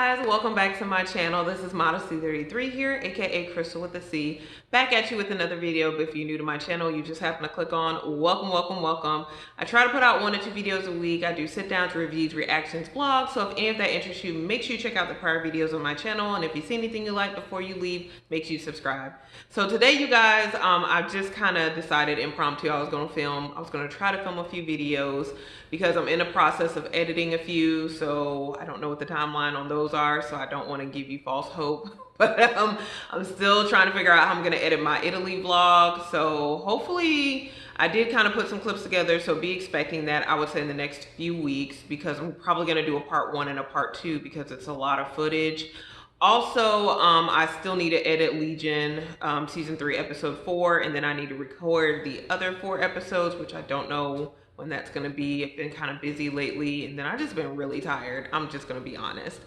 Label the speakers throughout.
Speaker 1: guys, welcome back to my channel. This is Modesty33 here, aka Crystal with a C, back at you with another video. But if you're new to my channel, you just happen to click on welcome. I try to put out 1 to 2 videos a week. I do sit downs, reviews, reactions, vlogs. So if any of that interests you, make sure you check out the prior videos on my channel. And if you see anything you like before you leave, make sure you subscribe. So today, you guys, I just kind of decided impromptu I was going to try to film a few videos because I'm in the process of editing a few. So I don't know what the timeline on those are, so I don't want to give you false hope. But I'm still trying to figure out how I'm going to edit my Italy vlog. So hopefully I did kind of put some clips together, so be expecting that, I would say, in the next few weeks, because I'm probably going to do a part 1 and a part 2 because it's a lot of footage. Also, I still need to edit Legion season 3 episode 4, and then I need to record the other 4 episodes, which I don't know when that's going to be. I've been kind of busy lately, and then I've just been really tired. I'm just going to be honest.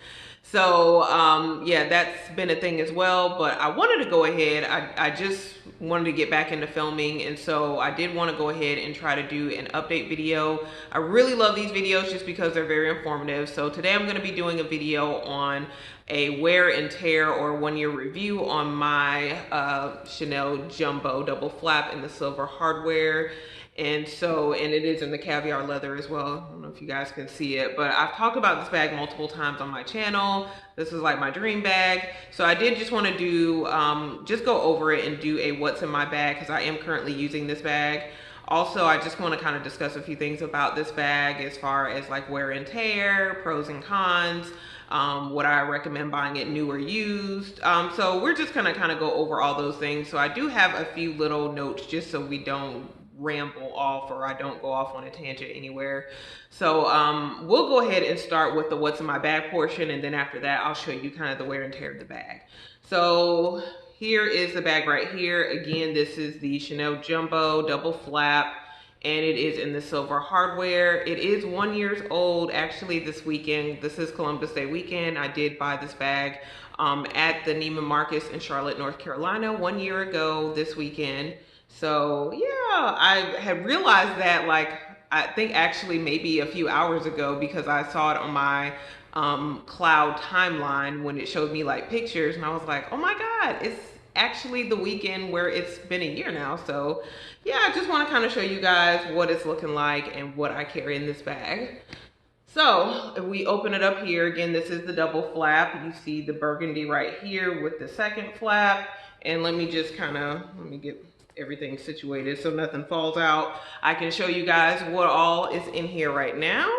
Speaker 1: So yeah, that's been a thing as well. But I wanted to go ahead. I just wanted to get back into filming, and so I did want to go ahead and try to do an update video. I really love these videos just because they're very informative. So today I'm going to be doing a video on a wear and tear or 1-year review on my Chanel Jumbo double flap in the silver hardware. And it is in the caviar leather as well. I don't know if you guys can see it, but I've talked about this bag multiple times on my channel. This is like my dream bag. So I did just want to do, just go over it and do a what's in my bag, because I am currently using this bag. Also, I just want to kind of discuss a few things about this bag as far as like wear and tear, pros and cons, would I recommend buying it new or used. So we're just gonna kind of go over all those things. So I do have a few little notes just so we don't ramble off, or I don't go off on a tangent anywhere. So we'll go ahead and start with the what's in my bag portion, and then after that I'll show you kind of the wear and tear of the bag. So here is the bag right here. Again, this is the Chanel Jumbo double flap, and it is in the silver hardware. It is 1 year old actually this weekend. This is Columbus Day weekend. I did buy this bag at the Neiman Marcus in Charlotte, North Carolina 1 year ago this weekend. So yeah, I had realized that, like, I think actually maybe a few hours ago, because I saw it on my cloud timeline when it showed me like pictures, and I was like, oh my God, it's actually the weekend where it's been a year now. So yeah, I just want to kind of show you guys what it's looking like and what I carry in this bag. So if we open it up here, again, this is the double flap. You see the burgundy right here with the second flap. And let me just kind of, let me get everything situated so nothing falls out. I can show you guys what all is in here right now.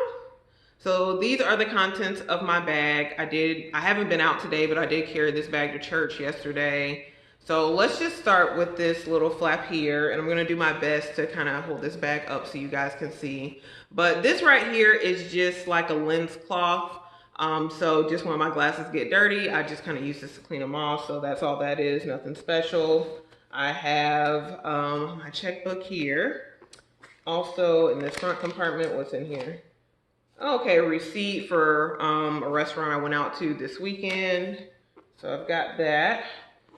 Speaker 1: So these are the contents of my bag. I haven't been out today, but I did carry this bag to church yesterday. So let's just start with this little flap here, and I'm gonna do my best to kind of hold this bag up so you guys can see. But this right here is just like a lens cloth. So just when my glasses get dirty, I just kind of use this to clean them off. So that's all that is, nothing special. I have my checkbook here. Also in this front compartment, what's in here? Okay, a receipt for a restaurant I went out to this weekend. So I've got that.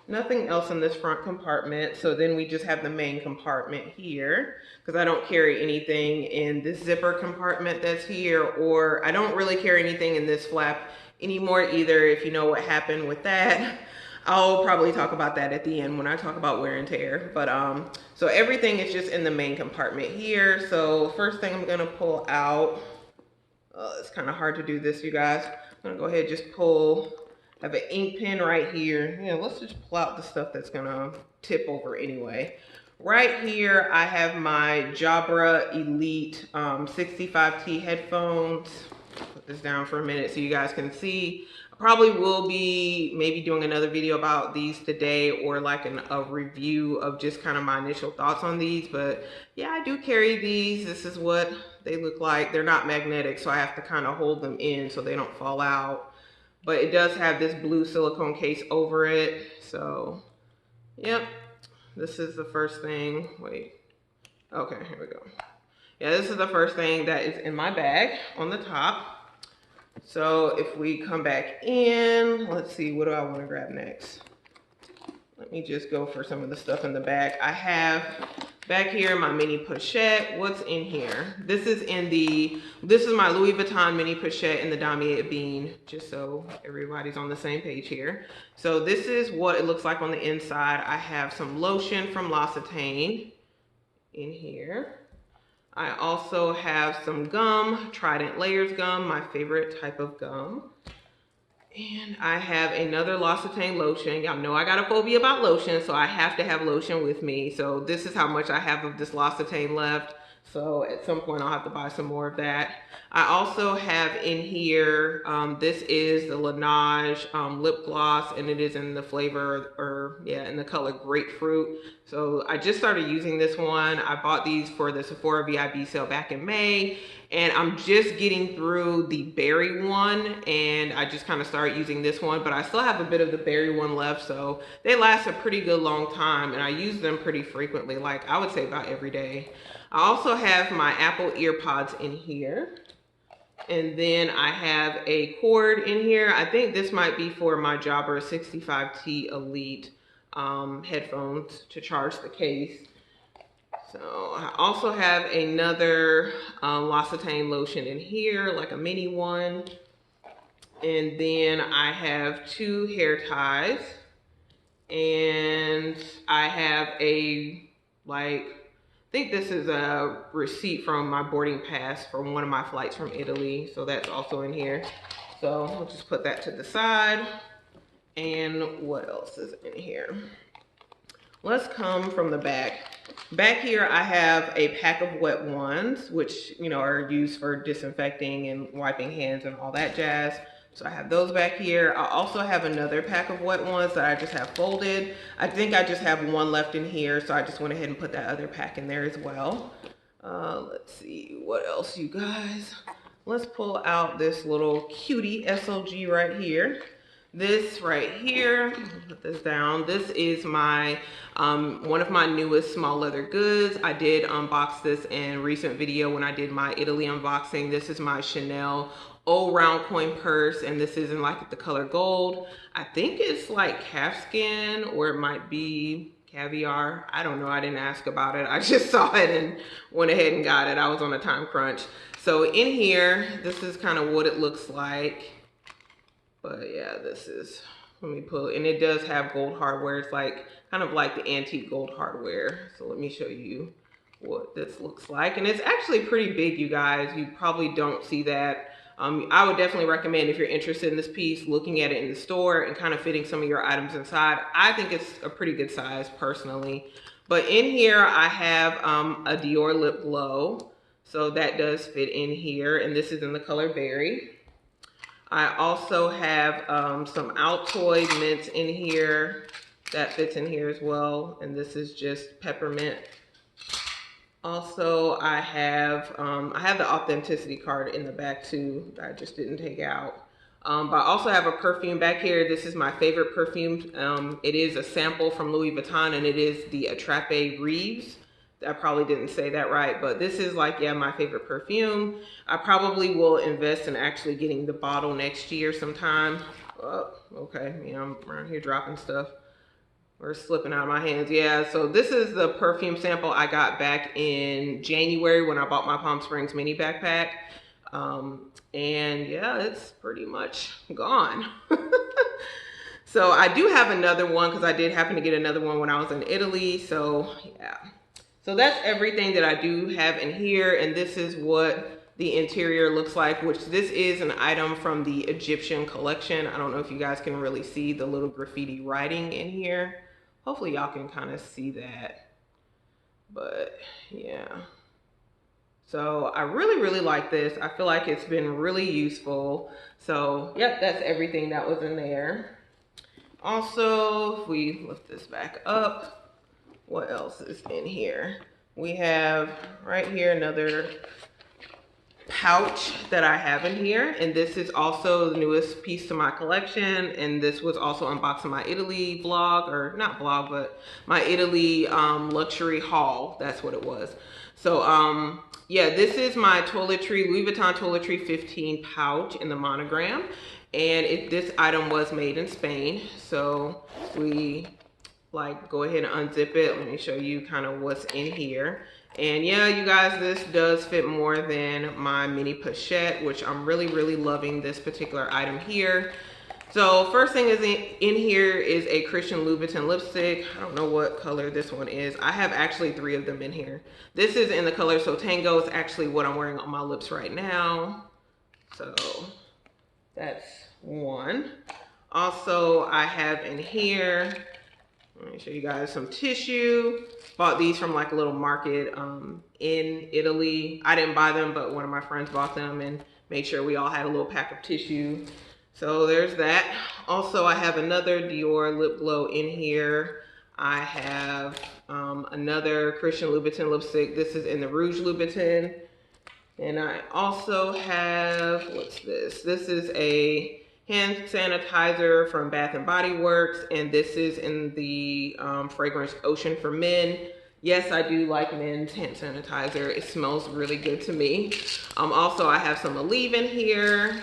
Speaker 1: Nothing else in this front compartment. So then we just have the main compartment here, because I don't carry anything in this zipper compartment that's here, or I don't really carry anything in this flap anymore either, if you know what happened with that. I'll probably talk about that at the end when I talk about wear and tear. But so everything is just in the main compartment here. So first thing I'm gonna pull out, it's kind of hard to do this, you guys. I'm gonna go ahead and just pull, I have an ink pen right here. Yeah, let's just pull out the stuff that's gonna tip over anyway. Right here, I have my Jabra Elite 65T headphones. Put this down for a minute so you guys can see. Probably will be maybe doing another video about these today, or like a review of just kind of my initial thoughts on these. But yeah, I do carry these. This is what they look like. They're not magnetic, so I have to kind of hold them in so they don't fall out. But it does have this blue silicone case over it. So yep, this is the first thing. Wait, okay, here we go. Yeah, this is the first thing that is in my bag on the top. So if we come back in, let's see, what do I want to grab next? Let me just go for some of the stuff in the back. I have Back here, my mini pochette. What's in here? This is my Louis Vuitton mini pochette in the damier bean, just so everybody's on the same page here. So this is what it looks like on the inside. I have some lotion from L'Occitane in here. I also have some gum, Trident Layers gum, my favorite type of gum. And I have another L'Occitane lotion. Y'all know I got a phobia about lotion, so I have to have lotion with me. So this is how much I have of this L'Occitane left. So at some point I'll have to buy some more of that. I also have in here, this is the Laneige lip gloss, and it is in the flavor, in the color grapefruit. So I just started using this one. I bought these for the Sephora VIB sale back in May, and I'm just getting through the berry one, and I just kind of started using this one, but I still have a bit of the berry one left, so they last a pretty good long time, and I use them pretty frequently, like I would say about every day. I also have my Apple ear pods in here. And then I have a cord in here. I think this might be for my Jabra 65T Elite headphones to charge the case. So I also have another L'Occitane lotion in here, like a mini one. And then I have 2 hair ties. And I have I think this is a receipt from my boarding pass from one of my flights from Italy. So that's also in here. So I'll just put that to the side. And what else is in here? Let's come from the back. Back here, I have a pack of wet ones, which, are used for disinfecting and wiping hands and all that jazz. So I have those back here. I also have another pack of wet ones that I just have folded. I think I just have one left in here, so I just went ahead and put that other pack in there as well. Let's see, what else, you guys? Let's pull out this little cutie SOG right here. This right here, put this down. This is my one of my newest small leather goods. I did unbox this in a recent video when I did my Italy unboxing. This is my Chanel old round coin purse, and this is in like the color gold. I think it's like calfskin, or it might be caviar. I don't know, I didn't ask about it. I just saw it and went ahead and got it. I was on a time crunch. So in here, this is kind of what it looks like. But yeah, this is, let me pull, and it does have gold hardware. It's like kind of like the antique gold hardware. So let me show you what this looks like. And it's actually pretty big, you guys. You probably don't see that. I would definitely recommend, if you're interested in this piece, looking at it in the store and kind of fitting some of your items inside. I think it's a pretty good size personally. But in here, I have a Dior lip glow. So that does fit in here, and this is in the color berry. I also have some Altoid mints in here. That fits in here as well, and this is just peppermint. Also, I have the authenticity card in the back too, that I just didn't take out. But I also have a perfume back here. This is my favorite perfume. It is a sample from Louis Vuitton, and it is the Attrape Reeves. I probably didn't say that right, but this is like, yeah, my favorite perfume. I probably will invest in actually getting the bottle next year sometime. Oh, okay, I'm around here dropping stuff. Or slipping out of my hands. Yeah, so this is the perfume sample I got back in January when I bought my Palm Springs mini backpack. And yeah, it's pretty much gone. So I do have another one because I did happen to get another one when I was in Italy. So yeah. So that's everything that I do have in here. And this is what the interior looks like, which this is an item from the Egyptian collection. I don't know if you guys can really see the little graffiti writing in here. Hopefully y'all can kind of see that, but yeah. So I really like this. I feel like it's been really useful. So yep, that's everything that was in there. Also, if we lift this back up, what else is in here? We have right here another pouch that I have in here, and this is also the newest piece to my collection, and this was also unboxed in my Italy vlog, or not vlog, but my Italy luxury haul. That's what it was. So yeah, this is my toiletry, Louis Vuitton toiletry 15 pouch in the monogram, and this item was made in Spain. So we like go ahead and unzip it. Let me show you kind of what's in here. And yeah, you guys, this does fit more than my mini pochette, which I'm really loving this particular item here. So first thing is in here is a Christian Louboutin lipstick. I don't know what color this one is. I have actually 3 of them in here. This is in the color So Tango. It's actually what I'm wearing on my lips right now. So that's one. Also, I have in here, let me show you guys some tissue. Bought these from like a little market in Italy. I didn't buy them, but one of my friends bought them and made sure we all had a little pack of tissue. So there's that. Also, I have another Dior lip glow in here. I have another Christian Louboutin lipstick. This is in the Rouge Louboutin. And I also have, what's this? This is a hand sanitizer from Bath & Body Works. And this is in the fragrance Ocean for Men. Yes, I do like men's hand sanitizer. It smells really good to me. Also, I have some Aleve in here.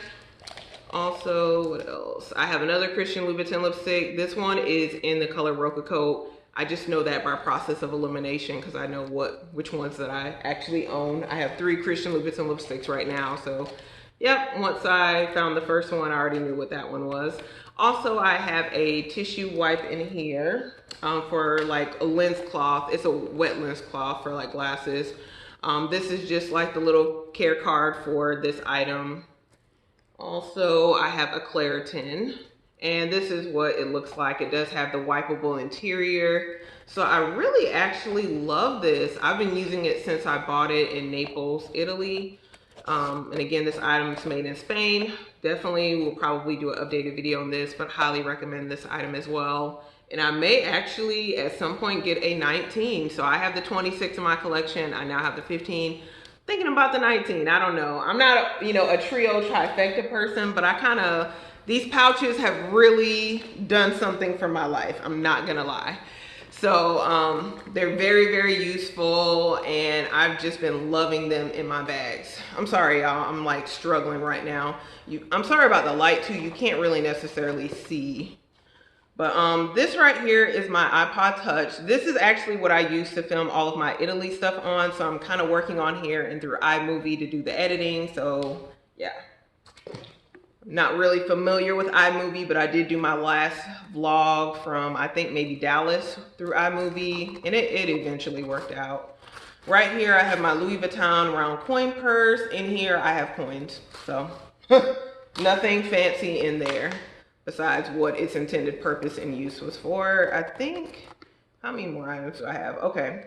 Speaker 1: Also, what else? I have another Christian Louboutin lipstick. This one is in the color Rococo. I just know that by process of elimination because I know which ones that I actually own. I have 3 Christian Louboutin lipsticks right now. So, yep, once I found the first one, I already knew what that one was. Also, I have a tissue wipe in here for like a lens cloth. It's a wet lens cloth for like glasses. This is just like the little care card for this item. Also, I have a Claritin, and this is what it looks like. It does have the wipeable interior. So I really actually love this. I've been using it since I bought it in Naples, Italy. And again, this item is made in Spain. Definitely will probably do an updated video on this, but highly recommend this item as well. And I may actually at some point get a 19. So I have the 26 in my collection. I now have the 15. Thinking about the 19, I don't know. I'm not a trio trifecta person, but these pouches have really done something for my life. I'm not gonna lie. So they're very useful, and I've just been loving them in my bags. I'm sorry, y'all, I'm like struggling right now. I'm sorry about the light too. You can't really necessarily see. But this right here is my iPod Touch. This is actually what I use to film all of my Italy stuff on. So I'm kind of working on here and through iMovie to do the editing. So yeah, not really familiar with iMovie, but I did do my last vlog from, I think maybe Dallas through iMovie, and it eventually worked out. Right here, I have my Louis Vuitton round coin purse. In here, I have coins. So nothing fancy in there, besides what its intended purpose and use was for. I think, how many more items do I have? Okay,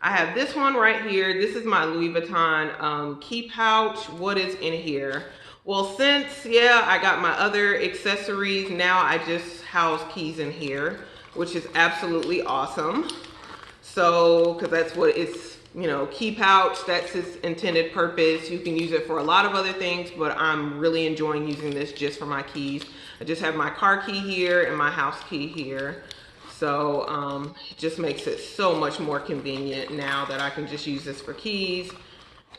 Speaker 1: I have this one right here. This is my Louis Vuitton key pouch. What is in here? Well, since, yeah, I got my other accessories, now I just house keys in here, which is absolutely awesome. So, because that's what it's, key pouch, that's its intended purpose. You can use it for a lot of other things, but I'm really enjoying using this just for my keys. I just have my car key here and my house key here. So it just makes it so much more convenient now that I can just use this for keys.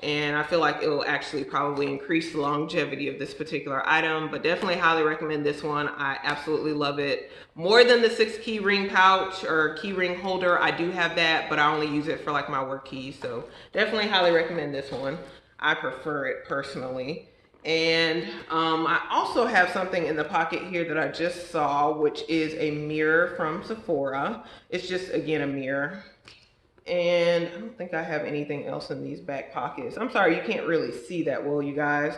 Speaker 1: And I feel like it will actually probably increase the longevity of this particular item, but definitely highly recommend this one. I absolutely love it. More than the 6 key ring pouch or key ring holder. I do have that, but I only use it for like my work keys. So definitely highly recommend this one. I prefer it personally. And I also have something in the pocket here that I just saw, which is a mirror from Sephora. It's just, again, a mirror. And I don't think I have anything else in these back pockets. I'm sorry, you can't really see that well, you guys.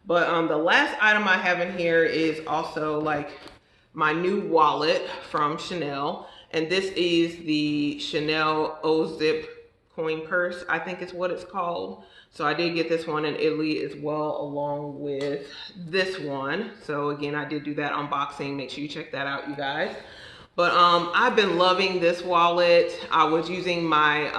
Speaker 1: But the last item I have in here is also like my new wallet from Chanel. And this is the Chanel O-Zip coin purse, I think is what it's called. So I did get this one in Italy as well, along with this one. So again, I did do that unboxing. Make sure you check that out, you guys. But I've been loving this wallet. I was using my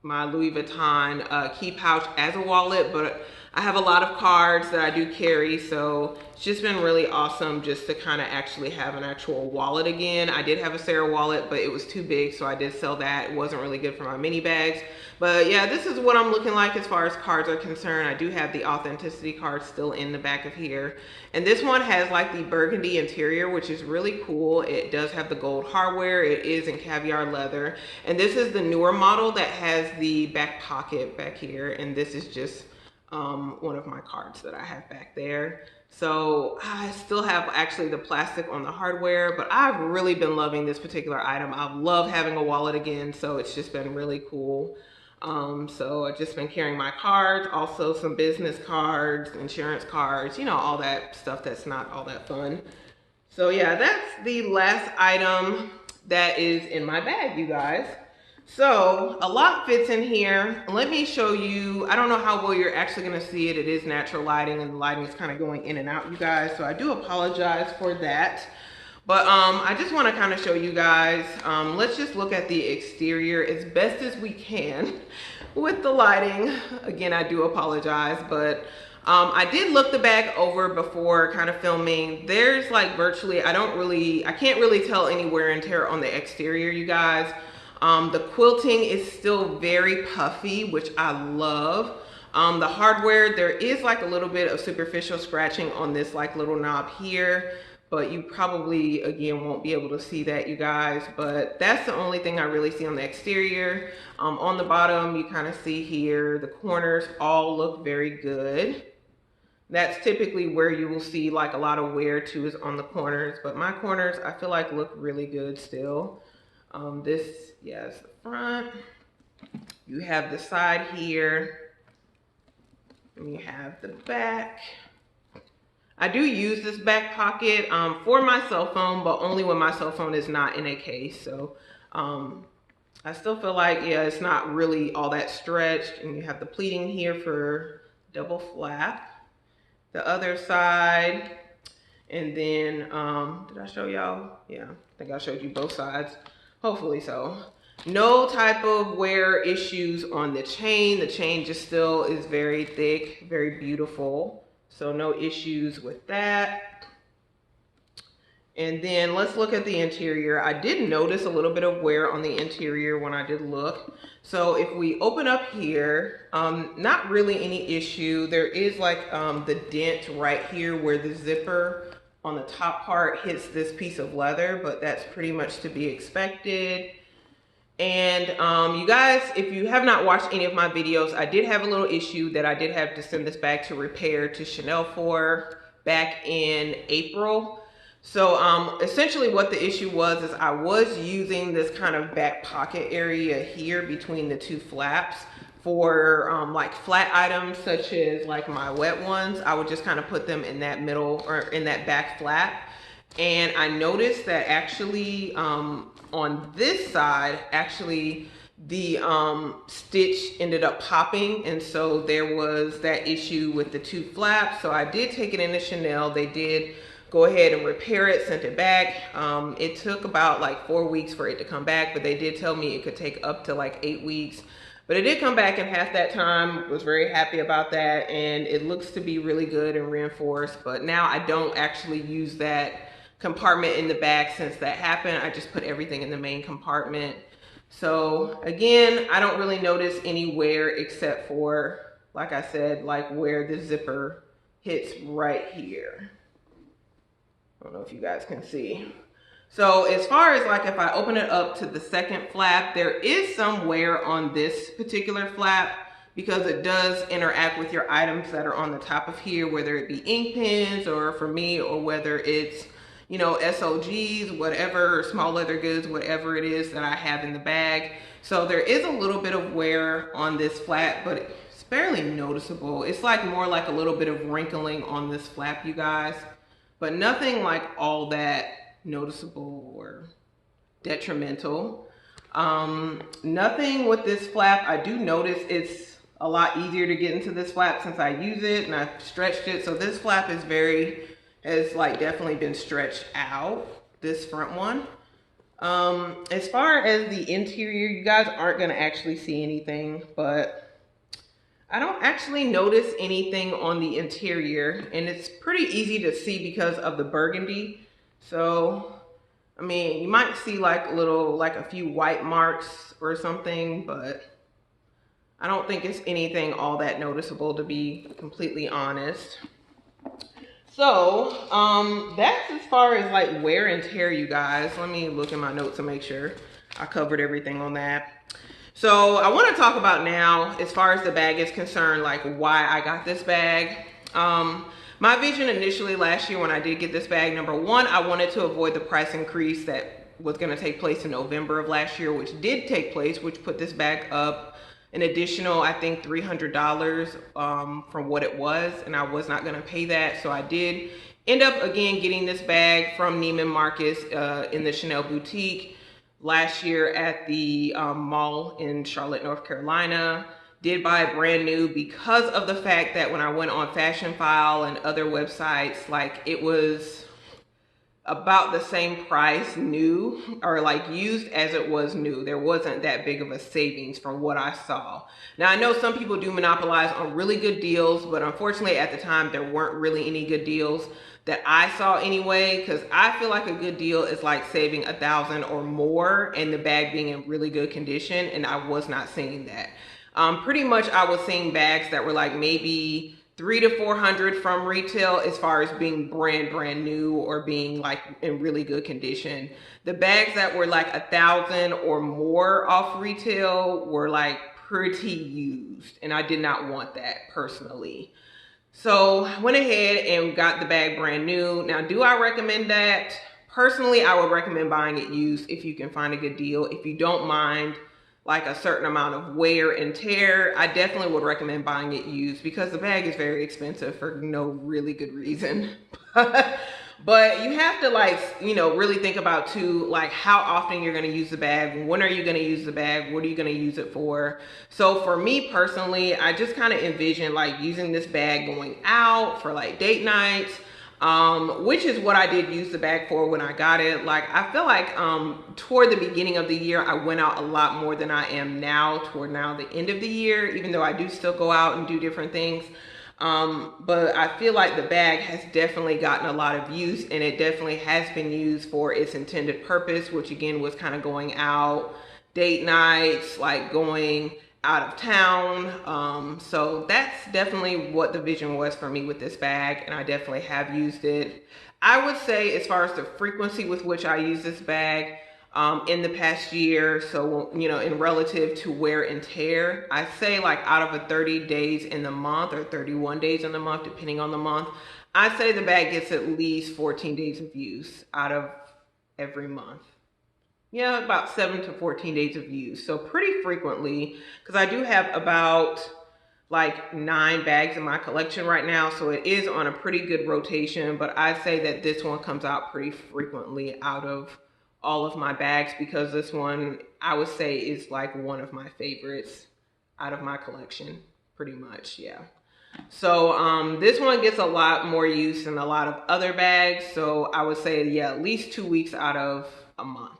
Speaker 1: my Louis Vuitton key pouch as a wallet, but I have a lot of cards that I do carry, so it's just been really awesome just to kind of actually have an actual wallet again. I did have a Sarah wallet, but it was too big, so I did sell that. It wasn't really good for my mini bags. But yeah, this is what I'm looking like as far as cards are concerned. I do have the authenticity card still in the back of here. And this one has like the burgundy interior, which is really cool. It does have the gold hardware. It is in caviar leather. And this is the newer model that has the back pocket back here. And this is just one of my cards that I have back there. So I still have actually the plastic on the hardware, but I've really been loving this particular item. I love having a wallet again, so it's just been really cool. So I've just been carrying my cards, also some business cards, insurance cards, you know, all that stuff that's not all that fun. So yeah, that's the last item that is in my bag, you guys. So a lot fits in here. Let me show you. I don't know how well you're actually going to see it. It is natural lighting, and the lighting is kind of going in and out, you guys. So I do apologize for that. But I just want to kind of show you guys. Let's just look at the exterior as best as we can with the lighting. Again, I do apologize, but I did look the bag over before kind of filming. There's like virtually, I can't really tell any wear and tear on the exterior, you guys. The quilting is still very puffy, which I love. The hardware, there is like a little bit of superficial scratching on this like little knob here, but you probably, again, won't be able to see that, you guys. But that's the only thing I really see on the exterior. On the bottom, you kind of see here, the corners all look very good. That's typically where you will see like a lot of wear too, is on the corners. But my corners, I feel like look really good still. This, yeah, is the front. You have the side here, and you have the back. I do use this back pocket for my cell phone, but only when my cell phone is not in a case. So I still feel like, yeah, it's not really all that stretched. And you have the pleating here for double flap. The other side, and then, did I show y'all? Yeah, I think I showed you both sides. Hopefully so. No type of wear issues on the chain. The chain just still is very thick, very beautiful. So no issues with that. And then let's look at the interior. I did notice a little bit of wear on the interior when I did look. So if we open up here, not really any issue. There is like the dent right here where the zipper on the top part hits this piece of leather, but that's pretty much to be expected. And you guys, if you have not watched any of my videos, I did have a little issue that I did have to send this back to repair to Chanel for back in April. So essentially what the issue was is I was using this kind of back pocket area here between the two flaps for like flat items such as like my wet ones. I would just kind of put them in that middle or in that back flap. And I noticed that actually on this side, actually the stitch ended up popping, and so there was that issue with the two flaps. So I did take it into Chanel. They did go ahead and repair it, sent it back. It took about like 4 weeks for it to come back, but they did tell me it could take up to like 8 weeks. But it did come back in half that time. Was very happy about that, and it looks to be really good and reinforced. But now I don't actually use that compartment in the back since that happened. I just put everything in the main compartment. So again, I don't really notice any wear except for, like I said, like where the zipper hits right here. I don't know if you guys can see. So as far as like if I open it up to the second flap, there is some wear on this particular flap because it does interact with your items that are on the top of here, whether it be ink pens or for me, or whether it's, you know, SOGs, whatever, small leather goods, whatever it is that I have in the bag. So there is a little bit of wear on this flap, but it's barely noticeable. It's like more like a little bit of wrinkling on this flap, you guys, but nothing like all that noticeable or detrimental. Nothing with this flap. I do notice it's a lot easier to get into this flap since I use it and I've stretched it. So this flap is has like definitely been stretched out, this front one. As far as the interior, you guys aren't going to actually see anything, but I don't actually notice anything on the interior, and it's pretty easy to see because of the burgundy. So, I mean, you might see like a few white marks or something, but I don't think it's anything all that noticeable, to be completely honest. So, that's as far as like wear and tear, you guys. Let me look in my notes to make sure I covered everything on that. So I want to talk about now, as far as the bag is concerned, like why I got this bag. My vision initially last year when I did get this bag, number one, I wanted to avoid the price increase that was going to take place in November of last year, which did take place, which put this bag up an additional, I think, $300 from what it was, and I was not going to pay that. So I did end up again getting this bag from Neiman Marcus in the Chanel boutique last year at the mall in Charlotte, North Carolina. Did buy it brand new because of the fact that when I went on Fashion File and other websites, like it was about the same price new or like used as it was new. There wasn't that big of a savings from what I saw. Now I know some people do monopolize on really good deals, but unfortunately at the time there weren't really any good deals that I saw anyway, because I feel like a good deal is like saving $1,000 or more and the bag being in really good condition, and I was not seeing that. Pretty much I was seeing bags that were like maybe $300 to $400 from retail as far as being brand new or being like in really good condition. The bags that were like $1,000 or more off retail were like pretty used, and I did not want that personally. So I went ahead and got the bag brand new. Now, do I recommend that? Personally, I would recommend buying it used if you can find a good deal. If you don't mind like a certain amount of wear and tear, I definitely would recommend buying it used because the bag is very expensive for no really good reason. But you have to like, you know, really think about too, like how often you're going to use the bag. When are you going to use the bag? What are you going to use it for? So for me personally, I just kind of envision like using this bag going out for like date nights, which is what I did use the bag for when I got it. Like I feel like toward the beginning of the year I went out a lot more than I am now toward now the end of the year, even though I do still go out and do different things. But I feel like the bag has definitely gotten a lot of use, and it definitely has been used for its intended purpose, which again was kind of going out, date nights, like going out of town. So that's definitely what the vision was for me with this bag, and I definitely have used it. I would say as far as the frequency with which I use this bag, in the past year, so you know, in relative to wear and tear, I say like out of a 30 days in the month or 31 days in the month, depending on the month, I say the bag gets at least 14 days of use out of every month. Yeah, about 7 to 14 days of use. So pretty frequently, because I do have about like 9 bags in my collection right now, so it is on a pretty good rotation, but I say that this one comes out pretty frequently out of all of my bags, because this one I would say is like one of my favorites out of my collection, pretty much. Yeah. So this one gets a lot more use than a lot of other bags, so I would say, yeah, at least 2 weeks out of a month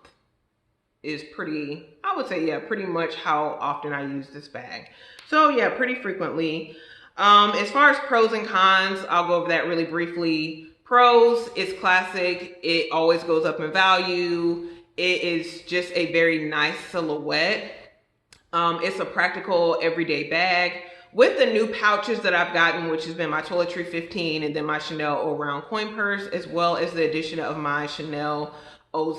Speaker 1: is pretty, I would say, yeah, pretty much how often I use this bag. So yeah, pretty frequently. As far as pros and cons, I'll go over that really briefly. Pros, it's classic. It always goes up in value. It is just a very nice silhouette. It's a practical everyday bag. With the new pouches that I've gotten, which has been my Toiletry 15 and then my Chanel all-round coin purse, as well as the addition of my Chanel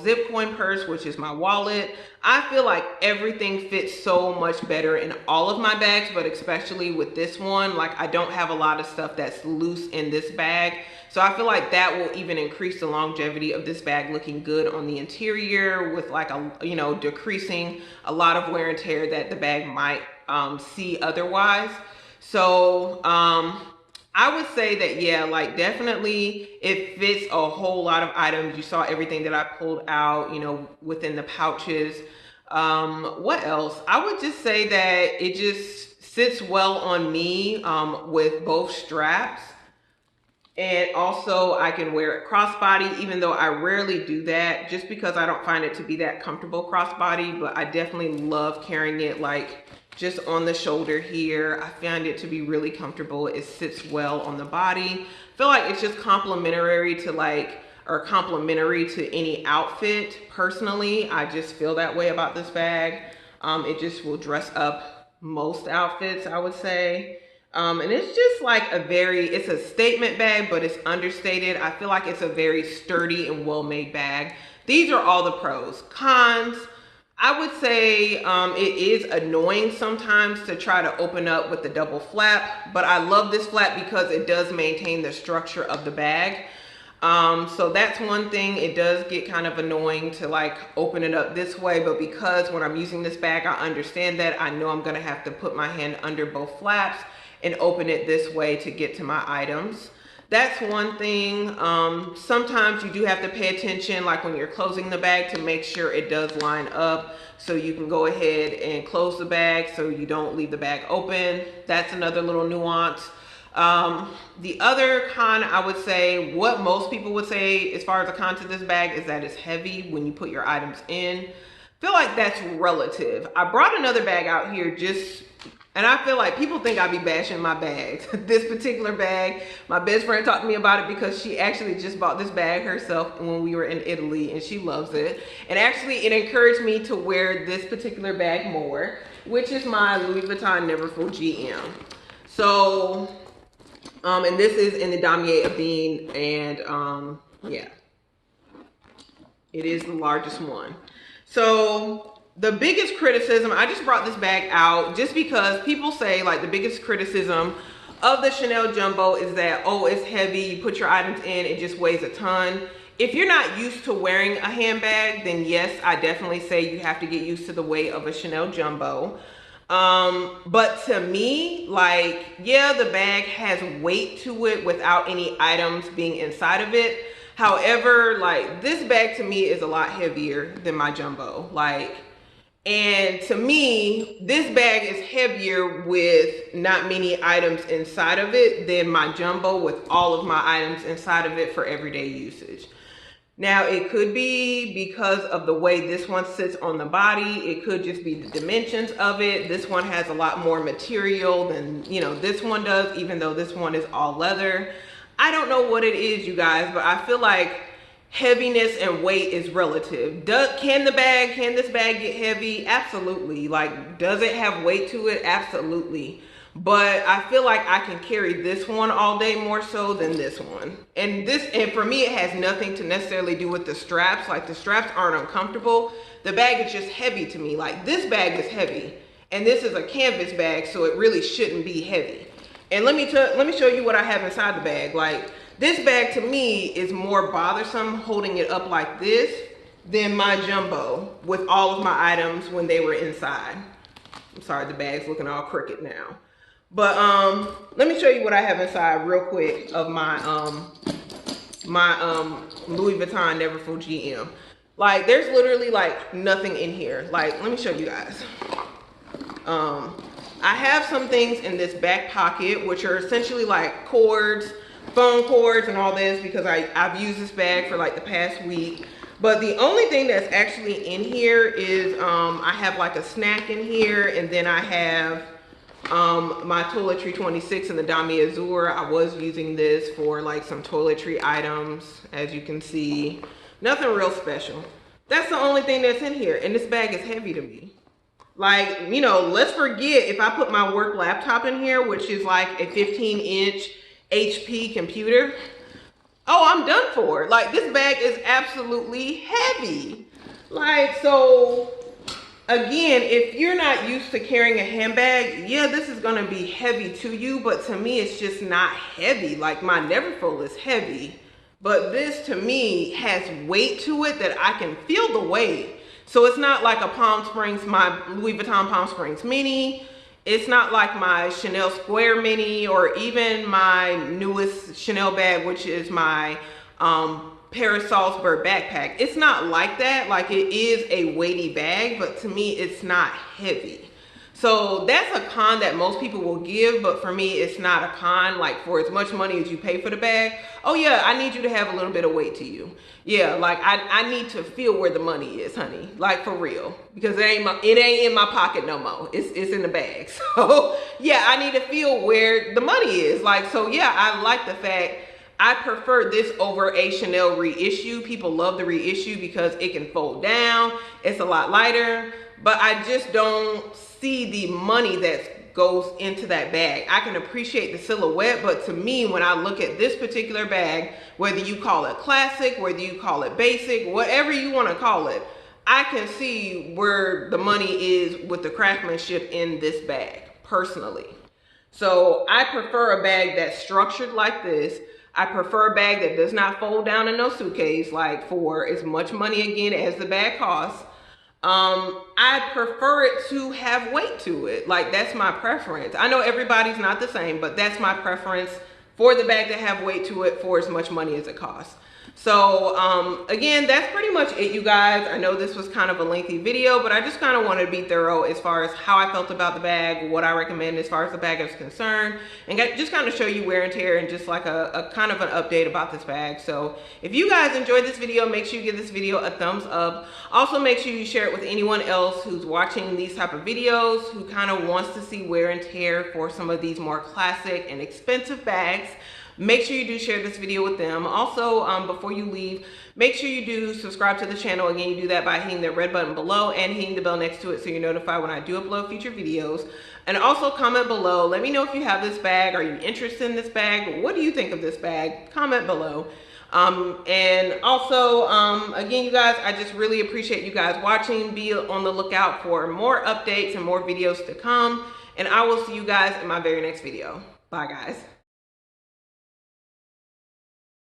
Speaker 1: zip coin purse, which is my wallet, I feel like everything fits so much better in all of my bags, but especially with this one. Like I don't have a lot of stuff that's loose in this bag, so I feel like that will even increase the longevity of this bag looking good on the interior, with like a, you know, decreasing a lot of wear and tear that the bag might see otherwise. So I would say that, yeah, like definitely it fits a whole lot of items. You saw everything that I pulled out, you know, within the pouches. What else? I would just say that it just sits well on me with both straps. And also I can wear it crossbody, even though I rarely do that just because I don't find it to be that comfortable crossbody, but I definitely love carrying it like just on the shoulder here. I find it to be really comfortable. It sits well on the body. I feel like it's just complimentary to complimentary to any outfit. Personally, I just feel that way about this bag. It just will dress up most outfits, I would say. And it's just like it's a statement bag, but it's understated. I feel like it's a very sturdy and well-made bag. These are all the pros. Cons, I would say it is annoying sometimes to try to open up with the double flap, but I love this flap because it does maintain the structure of the bag. So that's one thing. It does get kind of annoying to like open it up this way, but because when I'm using this bag, I understand that. I know I'm gonna have to put my hand under both flaps and open it this way to get to my items. That's one thing. Sometimes you do have to pay attention, like when you're closing the bag, to make sure it does line up, so you can go ahead and close the bag so you don't leave the bag open. That's another little nuance. The other con, I would say, what most people would say as far as a con to this bag is that it's heavy when you put your items in. I feel like that's relative. I brought another bag out here and I feel like people think I be bashing my bags. This particular bag, my best friend talked to me about it because she actually just bought this bag herself when we were in Italy, and she loves it. And actually it encouraged me to wear this particular bag more, which is my Louis Vuitton Neverfull GM. So, and this is in the damier Abine, and yeah, it is the largest one. So the biggest criticism, I just brought this bag out just because people say like the biggest criticism of the Chanel Jumbo is that, oh, it's heavy, you put your items in, it just weighs a ton. If you're not used to wearing a handbag, then yes, I definitely say you have to get used to the weight of a Chanel Jumbo. But to me, like, yeah, the bag has weight to it without any items being inside of it. However, like, this bag to me is a lot heavier than my Jumbo. Like, and to me, this bag is heavier with not many items inside of it than my Jumbo with all of my items inside of it for everyday usage. Now, it could be because of the way this one sits on the body. It could just be the dimensions of it. This one has a lot more material than, you know, this one does, even though this one is all leather. I don't know what it is, you guys, but I feel like heaviness and weight is relative. Can this bag get heavy? Absolutely. Like, does it have weight to it? Absolutely. But I feel like I can carry this one all day more so than this one. And for me, it has nothing to necessarily do with the straps. Like, the straps aren't uncomfortable. The bag is just heavy to me. Like, this bag is heavy, and this is a canvas bag, so it really shouldn't be heavy. And let me show you what I have inside the bag. Like, this bag to me is more bothersome holding it up like this than my Jumbo with all of my items when they were inside. I'm sorry, the bag's looking all crooked now. But let me show you what I have inside real quick of my Louis Vuitton Neverfull GM. Like, there's literally like nothing in here. Like, let me show you guys. I have some things in this back pocket, which are essentially like cords, phone cords and all this, because I've used this bag for like the past week. But the only thing that's actually in here is I have like a snack in here, and then I have my toiletry 26 in the damier Azur. I was using this for like some toiletry items, as you can see. Nothing real special. That's the only thing that's in here, and this bag is heavy to me. Like, you know, let's forget if I put my work laptop in here, which is like a 15-inch HP computer. Oh, I'm done for. Like, this bag is absolutely heavy. Like, so again, if you're not used to carrying a handbag, yeah, this is gonna be heavy to you, but to me, it's just not heavy. Like, my Neverfull is heavy, but this to me has weight to it that I can feel the weight. So it's not like a Palm Springs, my Louis Vuitton Palm Springs Mini. It's not like my Chanel Square Mini, or even my newest Chanel bag, which is my Paris Salzburg backpack. It's not like that. Like, it is a weighty bag, but to me, it's not heavy. So that's a con that most people will give, but for me, it's not a con. Like, for as much money as you pay for the bag, oh yeah, I need you to have a little bit of weight to you. Yeah, like I need to feel where the money is, honey. Like, for real, because it ain't in my pocket no more. It's in the bag. So yeah, I need to feel where the money is. Like, so yeah, I like the fact. I prefer this over a Chanel reissue. People love the reissue because it can fold down. It's a lot lighter, but I just don't see the money that goes into that bag. I can appreciate the silhouette, but to me, when I look at this particular bag, whether you call it classic, whether you call it basic, whatever you want to call it, I can see where the money is with the craftsmanship in this bag, personally. So I prefer a bag that's structured like this. I prefer a bag that does not fold down in no suitcase, like, for as much money, again, as the bag costs. I prefer it to have weight to it. Like, that's my preference. I know everybody's not the same, but that's my preference for the bag to have weight to it for as much money as it costs. So again, that's pretty much it, you guys. I know this was kind of a lengthy video, but I just kind of wanted to be thorough as far as how I felt about the bag, what I recommend as far as the bag is concerned, and just kind of show you wear and tear and just like a kind of an update about this bag. So if you guys enjoyed this video, make sure you give this video a thumbs up. Also, make sure you share it with anyone else who's watching these type of videos, who kind of wants to see wear and tear for some of these more classic and expensive bags. Make sure you do share this video with them. Also, before you leave, make sure you do subscribe to the channel. Again, you do that by hitting the red button below and hitting the bell next to it so you're notified when I do upload future videos. And also comment below. Let me know if you have this bag. Are you interested in this bag? What do you think of this bag? Comment below. And also, again, you guys, I just really appreciate you guys watching. Be on the lookout for more updates and more videos to come. And I will see you guys in my very next video. Bye, guys.